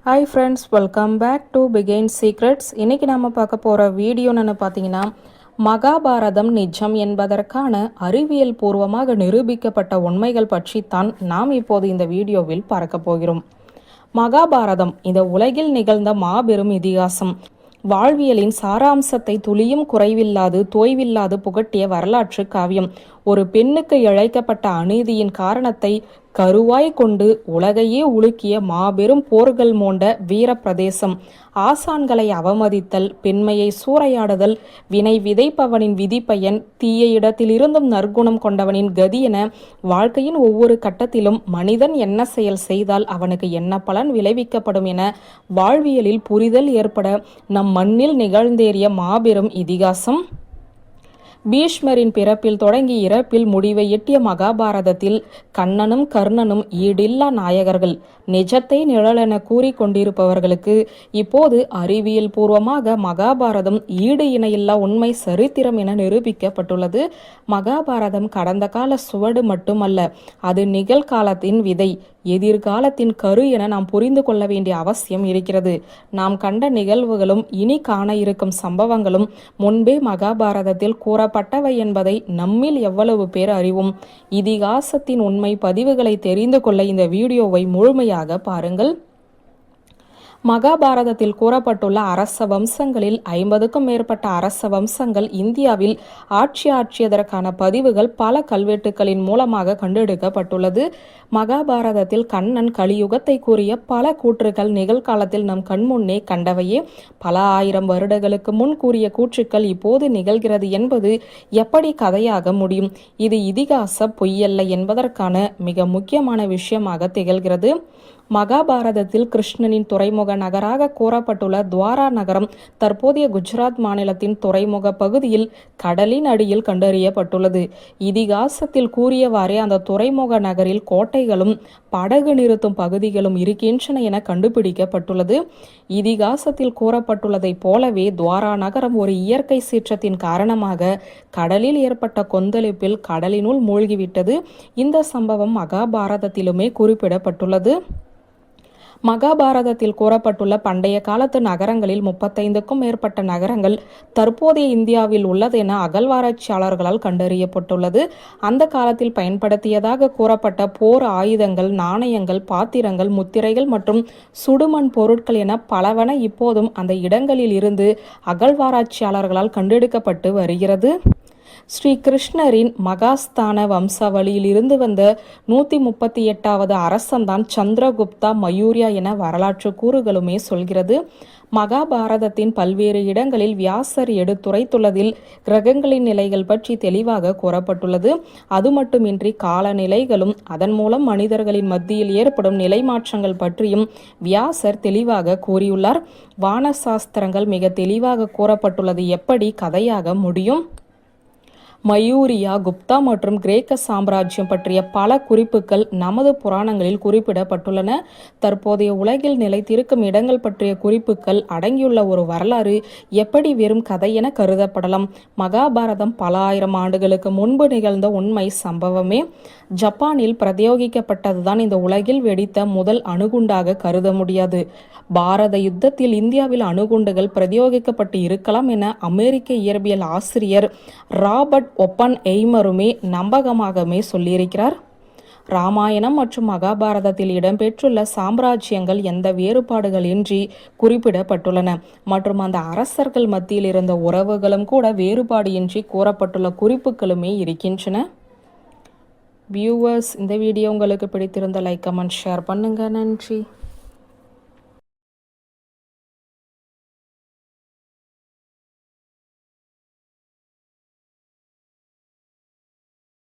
Hi friends, welcome back to begin secrets. இன்றைக்கி நம்ம பார்க்க போகிற வீடியோன்னு பார்த்தீங்கன்னா, மகாபாரதம் நிஜம் என்பதற்கான அறிவியல் பூர்வமாக நிரூபிக்கப்பட்ட உண்மைகள் பற்றித்தான் நாம் இப்போது இந்த வீடியோவில் பார்க்க போகிறோம். மகாபாரதம் இந்த உலகில் நிகழ்ந்த மாபெரும் இதிகாசம். வாழ்வியலின் சாராம்சத்தை துளியும் குறைவில்லாது தோய்வில்லாது புகட்டிய வரலாற்று காவியம். ஒரு பெண்ணுக்கு இழைக்கப்பட்ட அநீதியின் காரணத்தை கருவாய் கொண்டு உலகையே உலுக்கிய மாபெரும் போர்கள் மோண்ட வீர பிரதேசம். ஆசான்களை அவமதித்தல், பெண்மையை சூறையாடுதல், வினை விதைப்பவனின் விதிப்பயன், தீய இடத்திலிருந்தும் நற்குணம் கொண்டவனின் கதி என வாழ்க்கையின் ஒவ்வொரு கட்டத்திலும் மனிதன் என்ன செயல் செய்தால் அவனுக்கு என்ன பலன் விளைவிக்கப்படும் என வாழ்வியலில் புரிதல் ஏற்பட நம் மண்ணில் நிகழ்ந்தேறிய மாபெரும் இதிகாசம். பீஷ்மரின் பிறப்பில் தொடங்கி இறப்பில் முடிவை எட்டிய மகாபாரதத்தில் கண்ணனும் கர்ணனும் ஈடில்லா நாயகர்கள். நிஜத்தை நிழலென கூறிக்கொண்டிருப்பவர்களுக்கு இப்போது அறிவியல் பூர்வமாக மகாபாரதம் ஈடு இணையில்லா உண்மை சரித்திரம் என நிரூபிக்கப்பட்டுள்ளது. மகாபாரதம் கடந்த கால சுவடு மட்டுமல்ல, அது நிகழ்காலத்தின் விதை, எதிர்காலத்தின் கரு என நாம் புரிந்து கொள்ள வேண்டிய அவசியம் இருக்கிறது. நாம் கண்ட நிகழ்வுகளும் இனி காண இருக்கும் சம்பவங்களும் முன்பே மகாபாரதத்தில் கூறப்பட்டவை என்பதை நம்மில் எவ்வளவு பேர் அறிவோம்? இதிகாசத்தின் உண்மை பதிவுகளை தெரிந்து கொள்ள இந்த வீடியோவை முழுமையாக பாருங்கள். மகாபாரதத்தில் கூறப்பட்டுள்ள அரச வம்சங்களில் 50க்கும் மேற்பட்ட அரச வம்சங்கள் இந்தியாவில் ஆட்சியதற்கான பதிவுகள் பல கல்வெட்டுகளின் மூலமாக கண்டெடுக்கப்பட்டுள்ளது. மகாபாரதத்தில் கண்ணன் கலியுகத்தை கூறிய பல கூற்றுகள் நிகழ்காலத்தில் நம் கண்முன்னே கண்டவையே. பல ஆயிரம் வருடங்களுக்கு முன் கூறிய கூற்றுக்கள் இப்போது நிகழ்கிறது என்பது எப்படி கதையாக முடியும்? இது இதிகாச பொய்யல்ல என்பதற்கான மிக முக்கியமான விஷயமாக திகழ்கிறது. மகாபாரதத்தில் கிருஷ்ணனின் துறைமுக நகராக கூறப்பட்டுள்ள துவாரா நகரம் தற்போதைய குஜராத் மாநிலத்தின் துறைமுக பகுதியில் கடலின் அடியில் கண்டறியப்பட்டுள்ளது. இதிகாசத்தில் கூறியவாறே அந்த துறைமுக நகரில் கோட்டைகளும் படகு நிறுத்தும் பகுதிகளும் இருக்கின்றன என கண்டுபிடிக்கப்பட்டுள்ளது. இதிகாசத்தில் கூறப்பட்டுள்ளதைப் போலவே துவாரா நகரம் ஒரு இயற்கை சீற்றத்தின் காரணமாக கடலில் ஏற்பட்ட கொந்தளிப்பில் கடலினுள் மூழ்கிவிட்டது. இந்த சம்பவம் மகாபாரதத்திலுமே குறிப்பிடப்பட்டுள்ளது. மகாபாரதத்தில் கூறப்பட்டுள்ள பண்டைய காலத்து நகரங்களில் 35க்கும் மேற்பட்ட நகரங்கள் தற்போதைய இந்தியாவில் உள்ளது என அகழ்வாராய்ச்சியாளர்களால் கண்டறியப்பட்டுள்ளது. அந்த காலத்தில் பயன்படுத்தியதாக கூறப்பட்ட போர் ஆயுதங்கள், நாணயங்கள், பாத்திரங்கள், முத்திரைகள் மற்றும் சுடுமண் பொருட்கள் என பலவன இப்போதும் அந்த இடங்களில் இருந்து அகழ்வாராய்ச்சியாளர்களால் கண்டெடுக்கப்பட்டு வருகிறது. ஸ்ரீ கிருஷ்ணரின் மகாஸ்தான வம்சாவளியில் இருந்து வந்த 138வது அரசன்தான் சந்திரகுப்தா மயூரியா என வரலாற்று கூறுகளுமே சொல்கிறது. மகாபாரதத்தின் பல்வேறு இடங்களில் வியாசர் எடுத்துரைத்துள்ளதில் கிரகங்களின் நிலைகள் பற்றி தெளிவாக கூறப்பட்டுள்ளது. அது மட்டுமின்றி காலநிலைகளும் அதன் மூலம் மனிதர்களின் மத்தியில் ஏற்படும் நிலை மாற்றங்கள் பற்றியும் வியாசர் தெளிவாக கூறியுள்ளார். வானசாஸ்திரங்கள் மிக தெளிவாக கூறப்பட்டுள்ளது எப்படி கதையாக முடியும்? மயூரியா, குப்தா மற்றும் கிரேக்க சாம்ராஜ்யம் பற்றிய பல குறிப்புகள் நமது புராணங்களில் குறிப்பிடப்பட்டுள்ளன. தற்போதைய உலகில் நிலைத்திருக்கும் இடங்கள் பற்றிய குறிப்புகள் அடங்கியுள்ள ஒரு வரலாறு எப்படி வெறும் கதை என கருதப்படலாம்? மகாபாரதம் பல ஆயிரம் ஆண்டுகளுக்கு முன்பு நிகழ்ந்த உண்மை சம்பவமே. ஜப்பானில் பிரயோகிக்கப்பட்டதுதான் இந்த உலகில் வெடித்த முதல் அணுகுண்டாக கருத முடியாது. பாரத யுத்தத்தில் இந்தியாவில் அணுகுண்டுகள் பிரயோகிக்கப்பட்டு இருக்கலாம் என அமெரிக்க இயற்பியல் ஆசிரியர் ராபர்ட் ஒப்பன் எய்மருமே நம்பகமாகவே சொல்லியிருக்கிறார். ராமாயணம் மற்றும் மகாபாரதத்தில் இடம்பெற்றுள்ள சாம்ராஜ்யங்கள் எந்த வேறுபாடுகள் இன்றி குறிப்பிடப்பட்டுள்ளன மற்றும் அந்த அரசர்கள் மத்தியில் இருந்த உறவுகளும் கூட வேறுபாடு இன்றி கூறப்பட்டுள்ள குறிப்புகளுமே இருக்கின்றன. வியூவர்ஸ், இந்த வீடியோ உங்களுக்கு பிடித்திருந்த லைக், கமெண்ட், ஷேர் பண்ணுங்க. நன்றி.